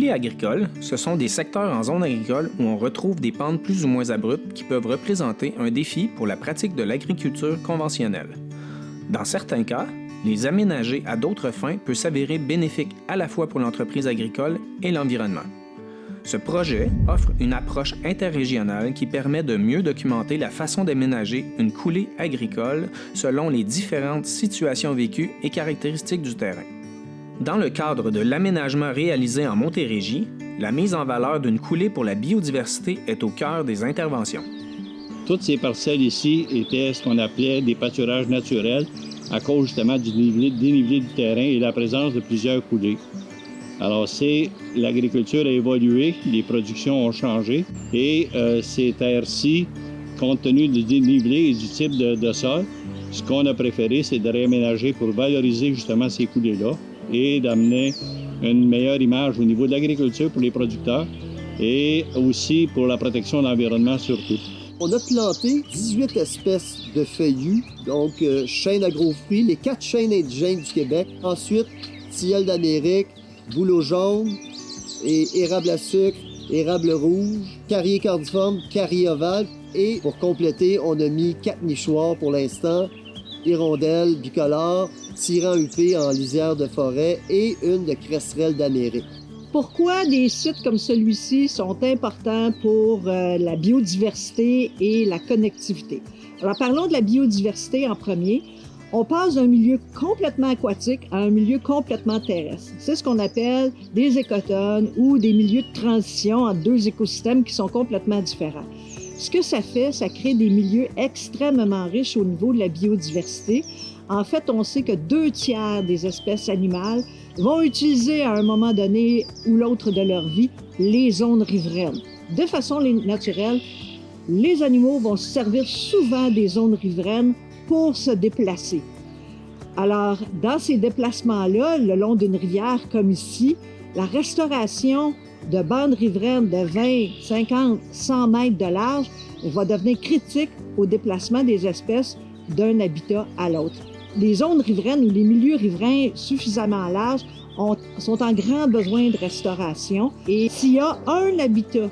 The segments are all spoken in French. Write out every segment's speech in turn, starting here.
coulées agricoles, ce sont des secteurs en zone agricole où on retrouve des pentes plus ou moins abruptes qui peuvent représenter un défi pour la pratique de l'agriculture conventionnelle. Dans certains cas, les aménager à d'autres fins peut s'avérer bénéfique à la fois pour l'entreprise agricole et l'environnement. Ce projet offre une approche interrégionale qui permet de mieux documenter la façon d'aménager une coulée agricole selon les différentes situations vécues et caractéristiques du terrain. Dans le cadre de l'aménagement réalisé en Montérégie, la mise en valeur d'une coulée pour la biodiversité est au cœur des interventions. Toutes ces parcelles ici étaient ce qu'on appelait des pâturages naturels à cause justement du dénivelé du terrain et la présence de plusieurs coulées. Alors, l'agriculture a évolué, les productions ont changé et ces terres-ci, compte tenu du dénivelé et du type de sol, ce qu'on a préféré, c'est de réaménager pour valoriser justement ces coulées-là et d'amener une meilleure image au niveau de l'agriculture pour les producteurs et aussi pour la protection de l'environnement surtout. On a planté 18 espèces de feuillus, donc chênes agrofruits, les 4 chênes indigènes du Québec. Ensuite, tilleul d'Amérique, bouleau jaune, et érable à sucre, érable rouge, carrier cordiforme, carrier ovale. Et pour compléter, on a mis 4 nichoirs pour l'instant, hirondelles bicolores, tyran huppé en lisière de forêt et une de cresserelle d'Amérique. Pourquoi des sites comme celui-ci sont importants pour la biodiversité et la connectivité? Alors, parlons de la biodiversité en premier. On passe d'un milieu complètement aquatique à un milieu complètement terrestre. C'est ce qu'on appelle des écotones ou des milieux de transition entre deux écosystèmes qui sont complètement différents. Ce que ça fait, ça crée des milieux extrêmement riches au niveau de la biodiversité. En fait, on sait que 2/3 des espèces animales vont utiliser à un moment donné ou l'autre de leur vie les zones riveraines. De façon naturelle, les animaux vont se servir souvent des zones riveraines pour se déplacer. Alors, dans ces déplacements-là, le long d'une rivière comme ici, la restauration de bandes riveraines de 20, 50, 100 mètres de large va devenir critique au déplacement des espèces d'un habitat à l'autre. Les zones riveraines ou les milieux riverains suffisamment larges sont en grand besoin de restauration. Et s'il y a un habitat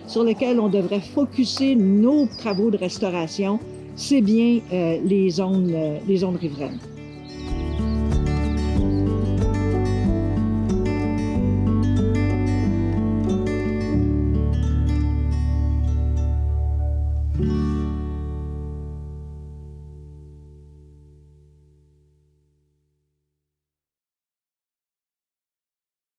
sur lequel on devrait focusser nos travaux de restauration, c'est bien les zones riveraines.